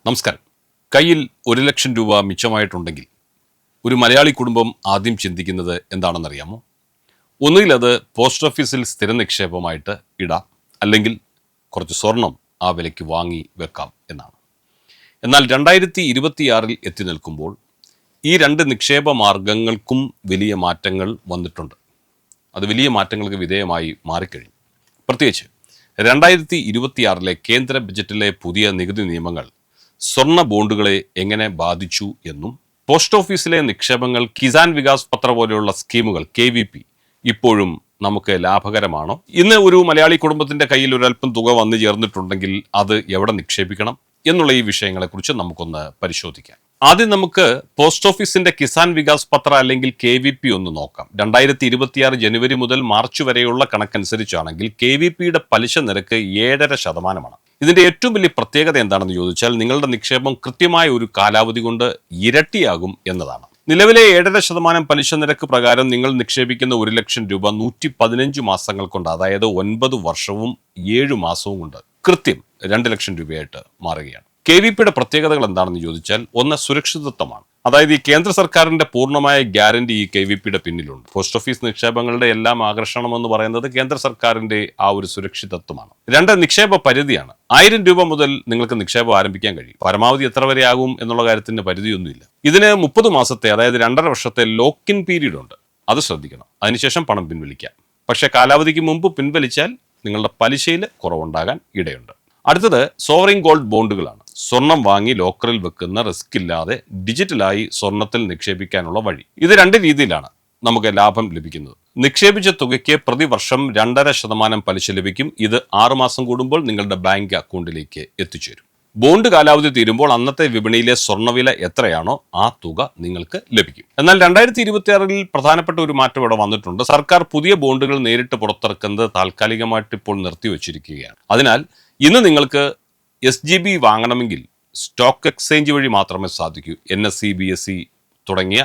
നമസ്കാരം. കയ്യിൽ 1 ലക്ഷം രൂപ മിച്ചമായിട്ടുണ്ടെങ്കിൽ ഒരു മലയാളി കുടുംബം ആദ്യം ചിന്തിക്കുന്നത് എന്താണെന്നറിയാമോ? ഒന്നുകിൽ അത് പോസ്റ്റ് ഓഫീസിൽ സ്ഥിര നിക്ഷേപമായിട്ട് ഇടാം, അല്ലെങ്കിൽ കുറച്ച് സ്വർണം ആ വിലയ്ക്ക് വാങ്ങി വെക്കാം എന്നാണ്. എന്നാൽ 2026 എത്തി നിൽക്കുമ്പോൾ ഈ രണ്ട് നിക്ഷേപ മാർഗങ്ങൾക്കും വലിയ മാറ്റങ്ങൾ വന്നിട്ടുണ്ട്. അത് വലിയ മാറ്റങ്ങൾക്ക് വിധേയമായി മാറിക്കഴിഞ്ഞു. പ്രത്യേകിച്ച് 2026 കേന്ദ്ര ബജറ്റിലെ പുതിയ നികുതി നിയമങ്ങൾ സ്വർണ്ണ ബോണ്ടുകളെ എങ്ങനെ ബാധിച്ചു എന്നും, പോസ്റ്റ് ഓഫീസിലെ നിക്ഷേപങ്ങൾ കിസാൻ വികാസ് പത്ര പോലെയുള്ള സ്കീമുകൾ KVP ഇപ്പോഴും നമുക്ക് ലാഭകരമാണോ? ഇന്ന് ഒരു മലയാളി കുടുംബത്തിന്റെ കയ്യിൽ ഒരല്പം തുക വന്നു ചേർന്നിട്ടുണ്ടെങ്കിൽ അത് എവിടെ നിക്ഷേപിക്കണം എന്നുള്ള ഈ വിഷയങ്ങളെക്കുറിച്ച് നമുക്കൊന്ന് പരിശോധിക്കാം. ആദ്യം നമുക്ക് പോസ്റ്റ് ഓഫീസിന്റെ കിസാൻ വികാസ് പത്ര അല്ലെങ്കിൽ KVP ഒന്ന് നോക്കാം. 2026 ജനുവരി മുതൽ മാർച്ച് വരെയുള്ള കണക്കനുസരിച്ചാണെങ്കിൽ KVPയുടെ പലിശ നിരക്ക് 7.5%. ഇതിന്റെ ഏറ്റവും വലിയ പ്രത്യേകത എന്താണെന്ന് ചോദിച്ചാൽ, നിങ്ങളുടെ നിക്ഷേപം കൃത്യമായ ഒരു കാലാവധി കൊണ്ട് ഇരട്ടിയാകും എന്നതാണ്. നിലവിലെ 7.5% പലിശ നിരക്ക് പ്രകാരം നിങ്ങൾ നിക്ഷേപിക്കുന്ന 1 ലക്ഷം രൂപ 115 മാസങ്ങൾ കൊണ്ട്, അതായത് 9 വർഷവും 7 മാസവും കൊണ്ട് കൃത്യം 2 ലക്ഷം രൂപയായിട്ട് മാറുകയാണ്. KVPയുടെ പ്രത്യേകതകൾ എന്താണെന്ന് ചോദിച്ചാൽ, ഒന്ന് സുരക്ഷിതത്വമാണ്. അതായത് ഈ കേന്ദ്ര സർക്കാരിന്റെ പൂർണ്ണമായ ഗ്യാരണ്ടി ഈ KVPയുടെ പിന്നിലുണ്ട്. പോസ്റ്റ് ഓഫീസ് നിക്ഷേപങ്ങളുടെ എല്ലാം ആകർഷണം എന്ന് പറയുന്നത് കേന്ദ്ര സർക്കാരിന്റെ ആ ഒരു സുരക്ഷിതത്വമാണ്. 2, നിക്ഷേപ പരിധിയാണ്. 1000 രൂപ മുതൽ നിങ്ങൾക്ക് നിക്ഷേപം ആരംഭിക്കാൻ കഴിയും. പരമാവധി എത്ര വരെ ആകും എന്നുള്ള കാര്യത്തിന് പരിധിയൊന്നുമില്ല. ഇതിന് 30 മാസത്തെ, അതായത് 2.5 വർഷത്തെ ലോക്കിൻ പീരീഡ് ഉണ്ട്. അത് ശ്രദ്ധിക്കണം. അതിനുശേഷം പണം പിൻവലിക്കാം. പക്ഷേ കാലാവധിക്ക് മുമ്പ് പിൻവലിച്ചാൽ നിങ്ങളുടെ പലിശയിൽ കുറവുണ്ടാകാൻ ഇടയുണ്ട്. അടുത്തത് സോവറിൻ ഗോൾഡ് ബോണ്ടുകളാണ്. സ്വർണം വാങ്ങി ലോക്കറിൽ വെക്കുന്ന റിസ്ക് ഇല്ലാതെ ഡിജിറ്റലായി സ്വർണത്തിൽ നിക്ഷേപിക്കാനുള്ള വഴി. ഇത് 2 രീതിയിലാണ് നമുക്ക് ലാഭം ലഭിക്കുന്നത്. നിക്ഷേപിച്ച തുകയ്ക്ക് പ്രതിവർഷം 2.5% പലിശ ലഭിക്കും. ഇത് 6 മാസം കൂടുമ്പോൾ നിങ്ങളുടെ ബാങ്ക് അക്കൗണ്ടിലേക്ക് എത്തിച്ചേരും. ബോണ്ട് കാലാവധി തീരുമ്പോൾ അന്നത്തെ വിപണിയിലെ സ്വർണ്ണവില എത്രയാണോ ആ തുക നിങ്ങൾക്ക് ലഭിക്കും. എന്നാൽ 2026 പ്രധാനപ്പെട്ട ഒരു മാറ്റം ഇവിടെ വന്നിട്ടുണ്ട്. സർക്കാർ പുതിയ ബോണ്ടുകൾ നേരിട്ട് പുറത്തിറക്കുന്നത് താൽക്കാലികമായിട്ട് ഇപ്പോൾ നിർത്തിവച്ചിരിക്കുകയാണ്. അതിനാൽ ഇന്ന് നിങ്ങൾക്ക് SGB വാങ്ങണമെങ്കിൽ സ്റ്റോക്ക് എക്സ്ചേഞ്ച് വഴി മാത്രമേ സാധിക്കൂ. NSE BSE തുടങ്ങിയ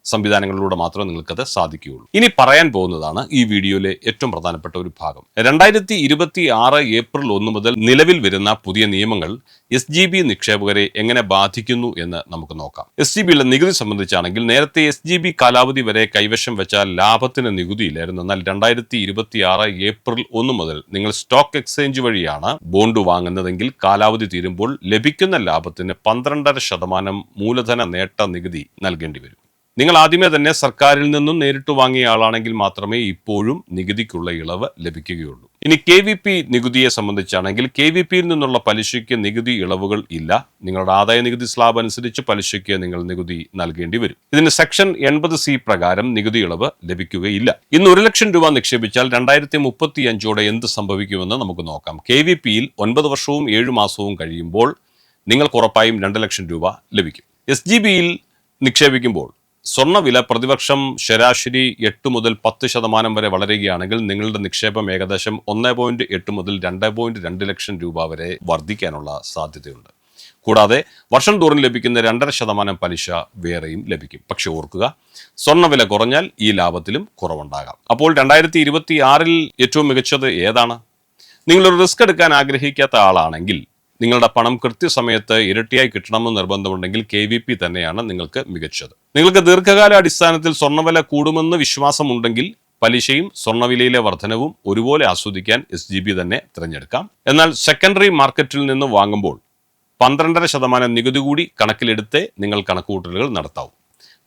സംവിധാനങ്ങളിലൂടെ മാത്രമേ നിങ്ങൾക്കത് സാധിക്കുകയുള്ളൂ. ഇനി പറയാൻ പോകുന്നതാണ് ഈ വീഡിയോയിലെ ഏറ്റവും പ്രധാനപ്പെട്ട ഒരു ഭാഗം. 2026 ഏപ്രിൽ 1 മുതൽ നിലവിൽ വരുന്ന പുതിയ നിയമങ്ങൾ SGB നിക്ഷേപകരെ എങ്ങനെ ബാധിക്കുന്നു എന്ന് നമുക്ക് നോക്കാം. SGBയുടെ നികുതി സംബന്ധിച്ചാണെങ്കിൽ, നേരത്തെ SGB കാലാവധി വരെ കൈവശം വെച്ചാൽ ലാഭത്തിന് നികുതിയില്ലായിരുന്നു. എന്നാൽ 2026 ഏപ്രിൽ 1 മുതൽ നിങ്ങൾ സ്റ്റോക്ക് എക്സ്ചേഞ്ച് വഴിയാണ് ബോണ്ട് വാങ്ങുന്നതെങ്കിൽ കാലാവധി തീരുമ്പോൾ ലഭിക്കുന്ന ലാഭത്തിന് 12.5% മൂലധന നേട്ട നികുതി നൽകേണ്ടി വരും. നിങ്ങൾ ആദ്യമേ തന്നെ സർക്കാരിൽ നിന്നും നേരിട്ട് വാങ്ങിയ ആളാണെങ്കിൽ മാത്രമേ ഇപ്പോഴും നികുതിക്കുള്ള ഇളവ് ലഭിക്കുകയുള്ളൂ. ഇനി KVP നികുതിയെ സംബന്ധിച്ചാണെങ്കിൽ, KVPയിൽ നിന്നുള്ള പലിശയ്ക്ക് നികുതി ഇളവുകൾ ഇല്ല. നിങ്ങളുടെ ആദായ നികുതി സ്ലാബ് അനുസരിച്ച് പലിശയ്ക്ക് നിങ്ങൾ നികുതി നൽകേണ്ടി വരും. ഇതിന് സെക്ഷൻ 80C പ്രകാരം നികുതി ഇളവ് ലഭിക്കുകയില്ല. ഇന്ന് 1 ലക്ഷം രൂപ നിക്ഷേപിച്ചാൽ 2035 എന്ത് സംഭവിക്കുമെന്ന് നമുക്ക് നോക്കാം. KVPയിൽ 9 വർഷവും 7 മാസവും കഴിയുമ്പോൾ നിങ്ങൾക്ക് ഉറപ്പായും 2 ലക്ഷം രൂപ ലഭിക്കും. SGBയിൽ നിക്ഷേപിക്കുമ്പോൾ സ്വർണ്ണവില പ്രതിവർഷം ശരാശരി 8 മുതൽ 10% വരെ വളരുകയാണെങ്കിൽ നിങ്ങളുടെ നിക്ഷേപം ഏകദേശം 1.8 മുതൽ 2.2 ലക്ഷം രൂപ വരെ വർദ്ധിക്കാനുള്ള സാധ്യതയുണ്ട്. കൂടാതെ വർഷം തോറും ലഭിക്കുന്ന 2.5% പലിശ വേറെയും ലഭിക്കും. പക്ഷെ ഓർക്കുക, സ്വർണ്ണവില കുറഞ്ഞാൽ ഈ ലാഭത്തിലും കുറവുണ്ടാകാം. അപ്പോൾ 2026 ഏറ്റവും മികച്ചത് ഏതാണ്? നിങ്ങളൊരു റിസ്ക് എടുക്കാൻ ആഗ്രഹിക്കാത്ത ആളാണെങ്കിൽ, നിങ്ങളുടെ പണം കൃത്യസമയത്ത് ഇരട്ടിയായി കിട്ടണമെന്ന് നിർബന്ധമുണ്ടെങ്കിൽ KVP തന്നെയാണ് നിങ്ങൾക്ക് മികച്ചത്. നിങ്ങൾക്ക് ദീർഘകാല അടിസ്ഥാനത്തിൽ സ്വർണ്ണവില കൂടുമെന്ന് വിശ്വാസമുണ്ടെങ്കിൽ പലിശയും സ്വർണ്ണവിലയിലെ വർധനവും ഒരുപോലെ ആസ്വദിക്കാൻ SGB തന്നെ തിരഞ്ഞെടുക്കാം. എന്നാൽ സെക്കൻഡറി മാർക്കറ്റിൽ നിന്ന് വാങ്ങുമ്പോൾ 12.5% നികുതി കൂടി കണക്കിലെടുത്തേ നിങ്ങൾ കണക്കുകൂട്ടലുകൾ നടത്താവൂ.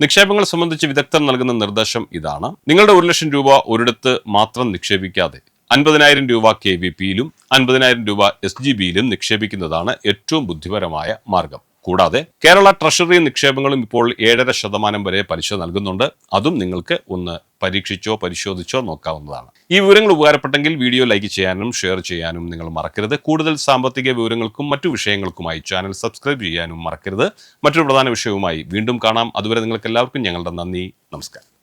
നിക്ഷേപങ്ങൾ സംബന്ധിച്ച് വിദഗ്ധർ നൽകുന്ന നിർദ്ദേശം ഇതാണ്: നിങ്ങളുടെ 1 ലക്ഷം രൂപ ഒരിടത്ത് മാത്രം നിക്ഷേപിക്കാതെ 50,000 രൂപ KVPയിലും 50,000 രൂപ SGBയിലും നിക്ഷേപിക്കുന്നതാണ് ഏറ്റവും ബുദ്ധിപരമായ മാർഗം. കൂടാതെ കേരള ട്രഷറി നിക്ഷേപങ്ങളും ഇപ്പോൾ 7.5% വരെ പലിശ നൽകുന്നുണ്ട്. അതും നിങ്ങൾക്ക് ഒന്ന് പരീക്ഷിച്ചോ പരിശോധിച്ചോ നോക്കാവുന്നതാണ്. ഈ വിവരങ്ങൾ ഉപകാരപ്പെട്ടെങ്കിൽ വീഡിയോ ലൈക്ക് ചെയ്യാനും ഷെയർ ചെയ്യാനും നിങ്ങൾ മറക്കരുത്. കൂടുതൽ സാമ്പത്തിക വിവരങ്ങൾക്കും മറ്റു വിഷയങ്ങൾക്കുമായി ചാനൽ സബ്സ്ക്രൈബ് ചെയ്യാനും മറക്കരുത്. മറ്റൊരു പ്രധാന വിഷയവുമായി വീണ്ടും കാണാം. അതുവരെ നിങ്ങൾക്ക് എല്ലാവർക്കും ഞങ്ങളുടെ നന്ദി. നമസ്കാരം.